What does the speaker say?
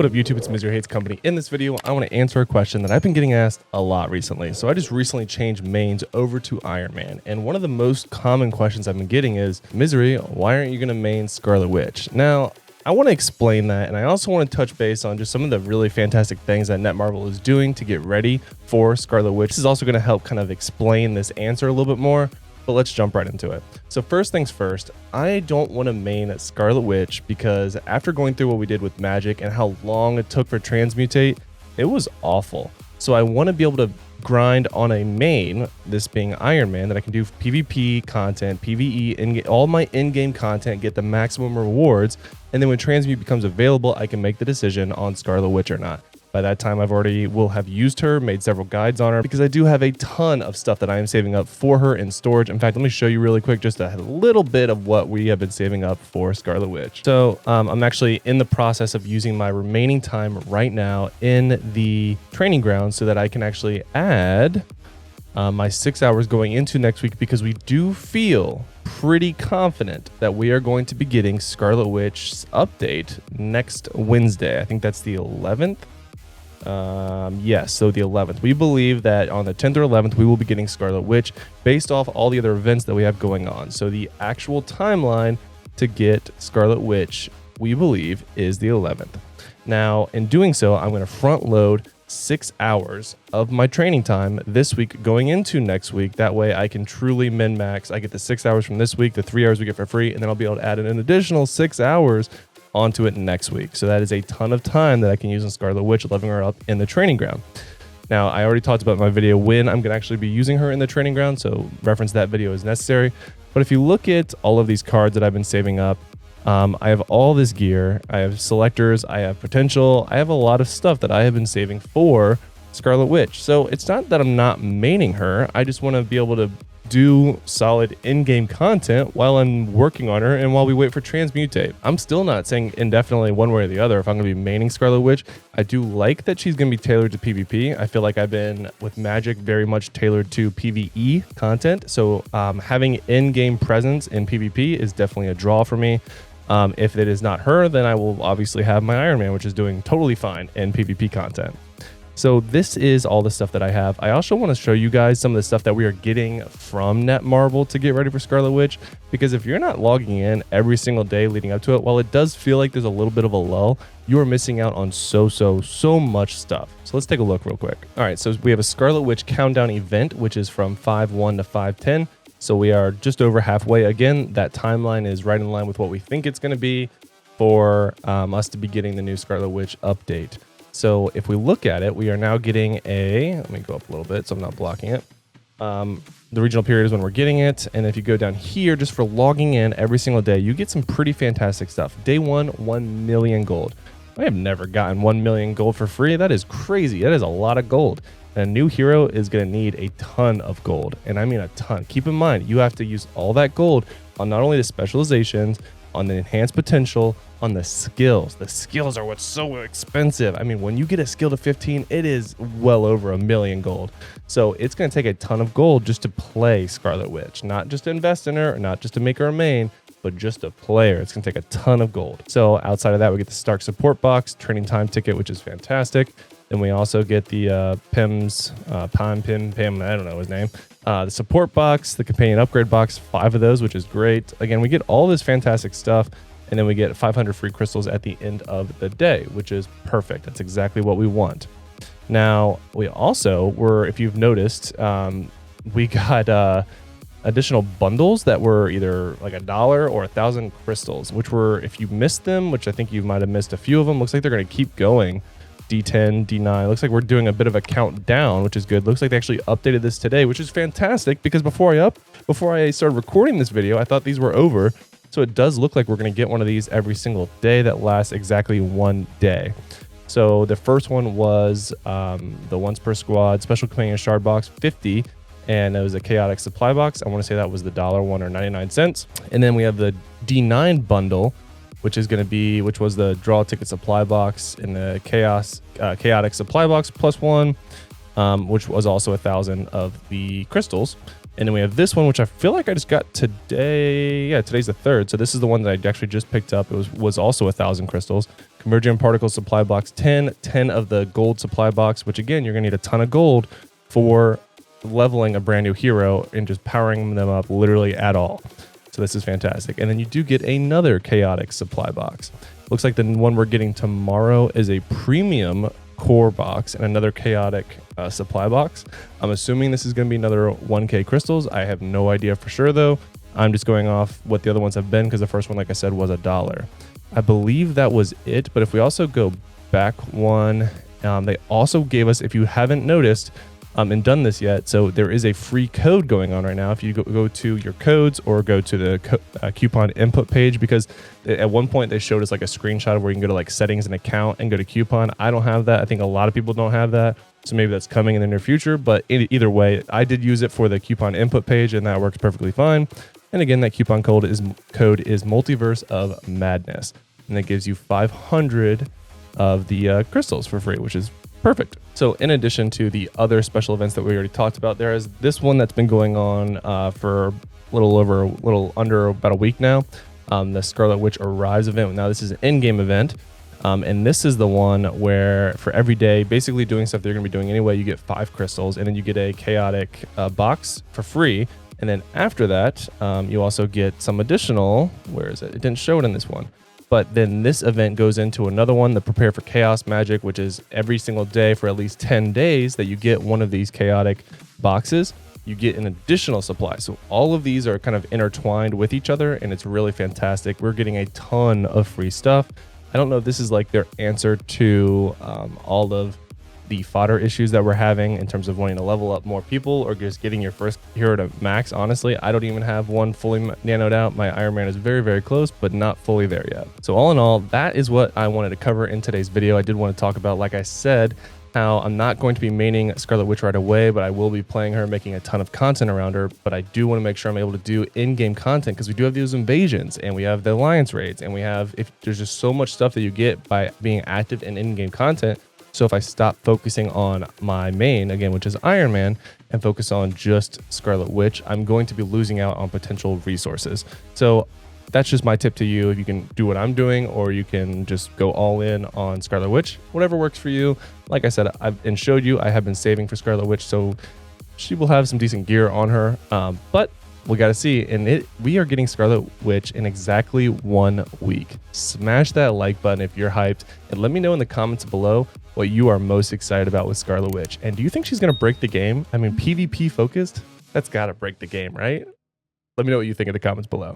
What up YouTube, it's Misery Hates Company. In this video, I want to answer a question that I've been getting asked a lot recently. So I just recently changed mains over to Iron Man. And one of the most common questions I've been getting is, Misery, why aren't you going to main Scarlet Witch? Now, I want to explain that, and I also want to touch base on just some of the really fantastic things that Netmarble is doing to get ready for Scarlet Witch. This is also going to help kind of explain this answer a little bit more. But let's jump right into it. So first things first, I don't want to main Scarlet Witch because after going through what we did with Magic and how long it took for Transmutate, it was awful. So I want to be able to grind on a main, this being Iron Man, that I can do PvP content, PvE, and get all my in-game content, get the maximum rewards, and then when Transmute becomes available, I can make the decision on Scarlet Witch or not. By that time, will have used her, made several guides on her, because I do have a ton of stuff that I am saving up for her in storage. In fact, let me show you really quick just a little bit of what we have been saving up for Scarlet Witch. So I'm actually in the process of using my remaining time right now in the training ground so that I can actually add my 6 hours going into next week, because we do feel pretty confident that we are going to be getting Scarlet Witch's update next Wednesday. I think that's the 11th. Yes, so the 11th. We believe that on the 10th or 11th, we will be getting Scarlet Witch based off all the other events that we have going on. So the actual timeline to get Scarlet Witch, we believe, is the 11th. Now, in doing so, I'm going to front load 6 hours of my training time this week going into next week. That way I can truly min-max. I get the 6 hours from this week, the 3 hours we get for free, and then I'll be able to add an additional 6 hours onto it next week. So that is a ton of time that I can use on Scarlet Witch, leveling her up in the training ground. Now, I already talked about in my video when I'm going to actually be using her in the training ground, so reference that video as necessary. But if you look at all of these cards that I've been saving up, I have all this gear, I have selectors, I have potential, I have a lot of stuff that I have been saving for Scarlet Witch. So it's not that I'm not maining her, I just want to be able to do solid in-game content while I'm working on her and while we wait for Transmutate. I'm still not saying indefinitely one way or the other if I'm going to be maining Scarlet Witch. I do like that she's going to be tailored to PvP. I feel like I've been, with Magic, very much tailored to PvE content. So having in-game presence in PvP is definitely a draw for me. If it is not her, then I will obviously have my Iron Man, which is doing totally fine in PvP content. So this is all the stuff that I have. I also want to show you guys some of the stuff that we are getting from Netmarble to get ready for Scarlet Witch, because if you're not logging in every single day leading up to it, while it does feel like there's a little bit of a lull, you are missing out on so much stuff. So let's take a look real quick. All right, so we have a Scarlet Witch countdown event, which is from 5/1 to 5/10. So we are just over halfway. Again, that timeline is right in line with what we think it's going to be for us to be getting the new Scarlet Witch update. So if we look at it, we are now getting let me go up a little bit so I'm not blocking it. The regional period is when we're getting it. And if you go down here, just for logging in every single day, you get some pretty fantastic stuff. Day 1, 1 million gold. I have never gotten 1 million gold for free. That is crazy. That is a lot of gold. And a new hero is going to need a ton of gold. And I mean a ton. Keep in mind, you have to use all that gold on not only the specializations, on the enhanced potential, on the skills. The skills are what's so expensive. I mean, when you get a skill to 15, it is well over 1 million gold. So it's going to take a ton of gold just to play Scarlet Witch, not just to invest in her, not just to make her a main, but just to play her. It's going to take a ton of gold. So outside of that, we get the Stark support box, training time ticket, which is fantastic. Then we also get the Pim, I don't know his name. The support box, the companion upgrade box, 5 of those, which is great. Again, we get all this fantastic stuff, and then we get 500 free crystals at the end of the day, which is perfect. That's exactly what we want. Now, we also if you've noticed, we got additional bundles that were either like $1 or 1,000 crystals, which were, if you missed them, which I think you might have missed a few of them, looks like they're going to keep going. D10, D9. Looks like we're doing a bit of a countdown, which is good. Looks like they actually updated this today, which is fantastic, because before I started recording this video, I thought these were over. So it does look like we're going to get one of these every single day that lasts exactly 1 day. So the first one was the once per squad special companion shard box, 50, and it was a chaotic supply box. I want to say that was the $1 one or 99 cents. And then we have the D9 bundle, which was the draw ticket supply box in the chaotic supply box +1, which was also 1,000 of the crystals. And then we have this one, which I feel like I just got today. Yeah, today's the 3rd. So this is the one that I actually just picked up. It was also 1,000 crystals. Convergent Particle supply box 10, 10 of the gold supply box, which again, you're going to need a ton of gold for leveling a brand new hero and just powering them up literally at all. So this is fantastic. And then you do get another chaotic supply box. Looks like the one we're getting tomorrow is a premium core box and another chaotic supply box. I'm assuming this is going to be another 1k crystals. I have no idea for sure though. I'm just going off what the other ones have been because the first one, like I said, was $1. I believe that was it. But if we also go back one, they also gave us, if you haven't noticed and done this yet, so there is a free code going on right now. If you go to your codes or go to the coupon input page, because at one point they showed us like a screenshot of where you can go to like settings and account and go to coupon. I don't have that. I think a lot of people don't have that. So maybe that's coming in the near future. But either way, I did use it for the coupon input page and that works perfectly fine. And again, that coupon code is Multiverse of Madness. And that gives you 500 of the crystals for free, which is perfect. So in addition to the other special events that we already talked about, there is this one that's been going on for a little under about a week now. The Scarlet Witch Arrives event. Now this is an in-game event. And this is the one where for every day, basically doing stuff that you're going to be doing anyway, you get 5 crystals and then you get a chaotic box for free. And then after that, you also get some additional, where is it? It didn't show it in this one. But then this event goes into another one, the Prepare for Chaos Magic, which is every single day for at least 10 days that you get one of these chaotic boxes, you get an additional supply. So all of these are kind of intertwined with each other and it's really fantastic. We're getting a ton of free stuff. I don't know if this is like their answer to all of the fodder issues that we're having in terms of wanting to level up more people or just getting your first hero to max. Honestly, I don't even have one fully nanoed out. My Iron Man is very, very close, but not fully there yet. So all in all, that is what I wanted to cover in today's video. I did want to talk about, like I said, how I'm not going to be maining Scarlet Witch right away, but I will be playing her, making a ton of content around her. But I do want to make sure I'm able to do in-game content because we do have those invasions and we have the alliance raids and we have, if there's just so much stuff that you get by being active in in-game content. So if I stop focusing on my main, again, which is Iron Man, and focus on just Scarlet Witch, I'm going to be losing out on potential resources. So that's just my tip to you. If you can do what I'm doing, or you can just go all in on Scarlet Witch, whatever works for you. Like I said, I have been saving for Scarlet Witch, so she will have some decent gear on her. But we got to see, and we are getting Scarlet Witch in exactly 1 week. Smash that like button if you're hyped, and let me know in the comments below what you are most excited about with Scarlet Witch. And do you think she's going to break the game? I mean, PvP focused? That's got to break the game, right? Let me know what you think in the comments below.